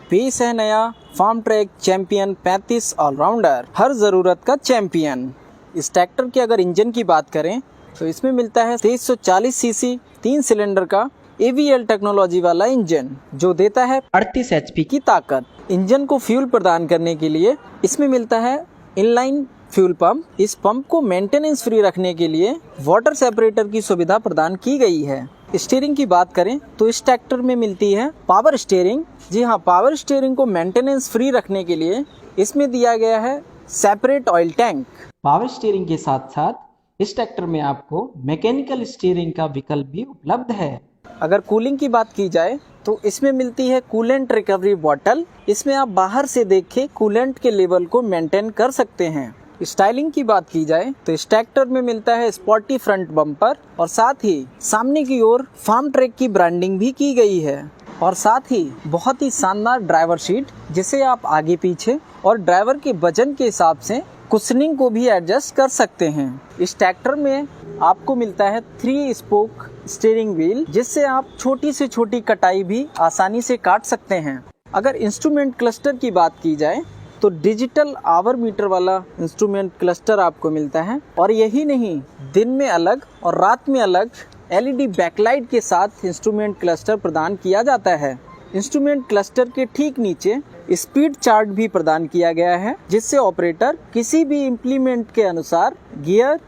पेश है नया फार्म ट्रैक चैंपियन 35 ऑलराउंडर, हर ज़रूरत का चैंपियन। इस ट्रैक्टर की अगर इंजन की बात करें तो इसमें मिलता है 2340 सीसी 3 सिलेंडर का AVL टेक्नोलॉजी वाला इंजन, जो देता है 38 HP की ताकत। इंजन को फ्यूल प्रदान करने के लिए इसमें मिलता है इनलाइन फ्यूल पंप। इस पंप को मेंटेनेंस फ्री रखने के लिए वाटर सेपरेटर की सुविधा प्रदान की गई है। स्टीयरिंग की बात करें तो इस ट्रैक्टर में मिलती है पावर स्टीयरिंग। जी हाँ, पावर स्टीयरिंग को मेंटेनेंस फ्री रखने के लिए इसमें दिया गया है separate oil tank. Power steering के साथ साथ इस ट्रैक्टर में आपको मैकेनिकल स्टीयरिंग का विकल्प भी उपलब्ध है। अगर कूलिंग की बात की जाए तो इसमें मिलती है कूलेंट रिकवरी बॉटल। इसमें आप बाहर से देख के कूलेंट के लेवल को मेंटेन कर सकते हैं। स्टाइलिंग की बात की जाए तो इस ट्रैक्टर में मिलता है स्पॉटी फ्रंट बम्पर और साथ ही सामने की ओर फार्म ट्रैक की ब्रांडिंग भी की गई है और साथ ही बहुत ही शानदार ड्राइवर सीट, जिसे आप आगे पीछे और ड्राइवर के वजन के हिसाब से कुशनिंग को भी एडजस्ट कर सकते हैं। इस ट्रैक्टर में आपको मिलता है 3 स्पोक स्टीयरिंग व्हील, जिससे आप छोटी से छोटी कटाई भी आसानी से काट सकते हैं। अगर इंस्ट्रूमेंट क्लस्टर की बात की जाए तो डिजिटल आवर मीटर वाला इंस्ट्रूमेंट क्लस्टर आपको मिलता है और यही नहीं, दिन में अलग और रात में अलग LED बैकलाइट के साथ इंस्ट्रूमेंट क्लस्टर प्रदान किया जाता है। इंस्ट्रूमेंट क्लस्टर के ठीक नीचे स्पीड चार्ट भी प्रदान किया गया है, जिससे ऑपरेटर किसी भी इम्प्लीमेंट के अनुसार गियर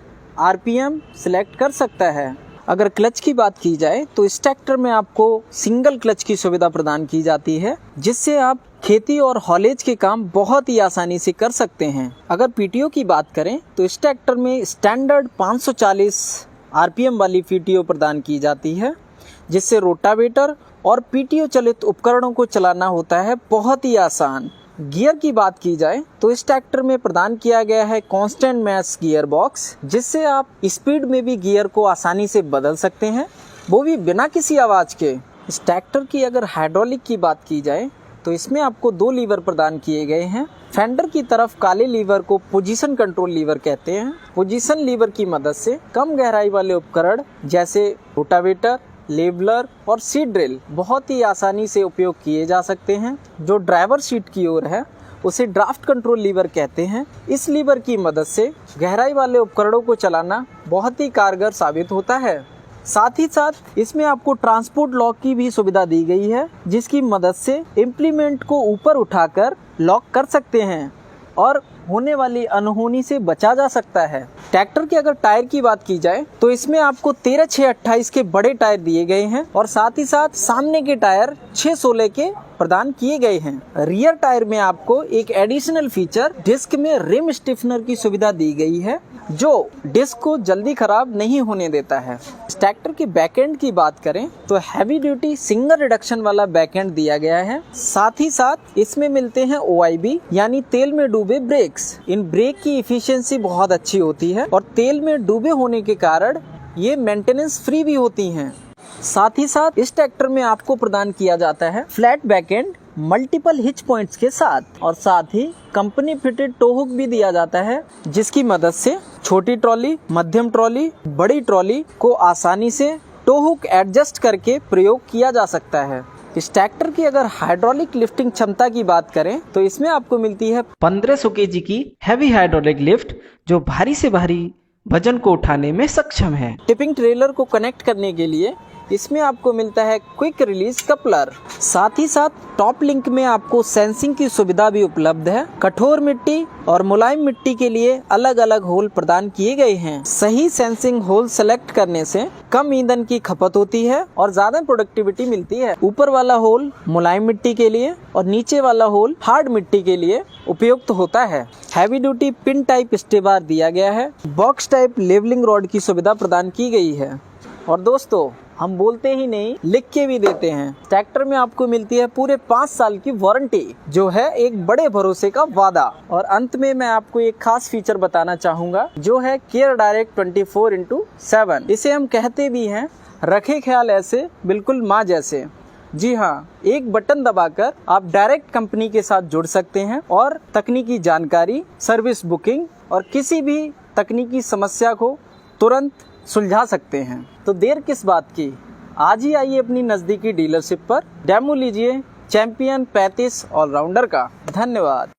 RPM सिलेक्ट कर सकता है। अगर क्लच की बात की जाए तो इस ट्रैक्टर में आपको सिंगल क्लच की सुविधा प्रदान की जाती है, जिससे आप खेती और हॉलेज के काम बहुत ही आसानी से कर सकते हैं। अगर PTO की बात करें तो इस ट्रैक्टर में स्टैंडर्ड 540 RPM वाली PTO प्रदान की जाती है, जिससे रोटावेटर और PTO चलित उपकरणों को चलाना होता है बहुत ही आसान। गियर की बात की जाए तो इस ट्रैक्टर में प्रदान किया गया है कांस्टेंट मैश गियर बॉक्स, जिससे आप स्पीड में भी गियर को आसानी से बदल सकते हैं, वो भी बिना किसी आवाज़ के। इस ट्रैक्टर की अगर हाइड्रोलिक की बात की जाए तो इसमें आपको 2 लीवर प्रदान किए गए हैं। फेंडर की तरफ काले लीवर को पोजीशन कंट्रोल लीवर कहते हैं। पोजीशन लीवर की मदद से कम गहराई वाले उपकरण जैसे रोटावेटर, लेबलर और सीड ड्रिल बहुत ही आसानी से उपयोग किए जा सकते हैं। जो ड्राइवर सीट की ओर है उसे ड्राफ्ट कंट्रोल लीवर कहते हैं। इस लीवर की मदद से गहराई वाले उपकरणों को चलाना बहुत ही कारगर साबित होता है। साथ ही साथ इसमें आपको ट्रांसपोर्ट लॉक की भी सुविधा दी गई है, जिसकी मदद से इम्प्लीमेंट को ऊपर उठाकर लॉक कर सकते हैं और होने वाली अनहोनी से बचा जा सकता है। ट्रैक्टर के अगर टायर की बात की जाए तो इसमें आपको 13/6/28 के बड़े टायर दिए गए हैं और साथ ही साथ सामने के टायर 6/16 के प्रदान किए गए हैं। रियर टायर में आपको एक एडिशनल फीचर डिस्क में रिम स्टिफनर की सुविधा दी गई है, जो डिस्क को जल्दी खराब नहीं होने देता है। इस ट्रैक्टर के बैकएंड की बात करें तो हैवी ड्यूटी सिंगल रिडक्शन वाला बैकएंड दिया गया है। साथ ही साथ इसमें मिलते हैं OIB यानी तेल में डूबे ब्रेक्स। इन ब्रेक की इफिशियंसी बहुत अच्छी होती है और तेल में डूबे होने के कारण ये मेंटेनेंस फ्री भी होती हैं। साथ ही साथ इस ट्रैक्टर में आपको प्रदान किया जाता है flat backend multiple hitch points के साथ और साथ ही कंपनी फिटेड टो हुक भी दिया जाता है, जिसकी मदद से छोटी ट्रॉली, मध्यम ट्रॉली, बड़ी ट्रॉली को आसानी से टो हुक एडजस्ट करके प्रयोग किया जा सकता है। इस ट्रैक्टर की अगर हाइड्रोलिक लिफ्टिंग क्षमता की बात करें तो इसमें आपको मिलती है 1500 kg की हैवी हाइड्रोलिक लिफ्ट, जो भारी से भारी वजन को उठाने में सक्षम है। टिपिंग ट्रेलर को कनेक्ट करने के लिए इसमें आपको मिलता है क्विक रिलीज कपलर। साथ ही साथ टॉप लिंक में आपको सेंसिंग की सुविधा भी उपलब्ध है। कठोर मिट्टी और मुलायम मिट्टी के लिए अलग अलग होल प्रदान किए गए हैं। सही सेंसिंग होल सेलेक्ट करने से कम ईंधन की खपत होती है और ज्यादा प्रोडक्टिविटी मिलती है। ऊपर वाला होल मुलायम मिट्टी के लिए और नीचे वाला होल हार्ड मिट्टी के लिए उपयुक्त होता है। हैवी ड्यूटी पिन टाइप स्टेबार दिया गया है। बॉक्स टाइप लेवलिंग रॉड की सुविधा प्रदान की गई है। और दोस्तों, हम बोलते ही नहीं, लिख के भी देते हैं। ट्रैक्टर में आपको मिलती है पूरे 5 साल की वारंटी, जो है एक बड़े भरोसे का वादा। और अंत में मैं आपको एक खास फीचर बताना चाहूँगा, जो है केयर डायरेक्ट 24/7। इसे हम कहते भी हैं रखे ख्याल ऐसे बिल्कुल माँ जैसे। जी हाँ, एक बटन दबाकर आप डायरेक्ट कंपनी के साथ जुड़ सकते हैं और तकनीकी जानकारी, सर्विस बुकिंग और किसी भी तकनीकी समस्या को तुरंत सुलझा सकते हैं। तो देर किस बात की, आज ही आइए अपनी नज़दीकी डीलरशिप पर, डेमो लीजिए, चैंपियन 35 ऑलराउंडर का। धन्यवाद।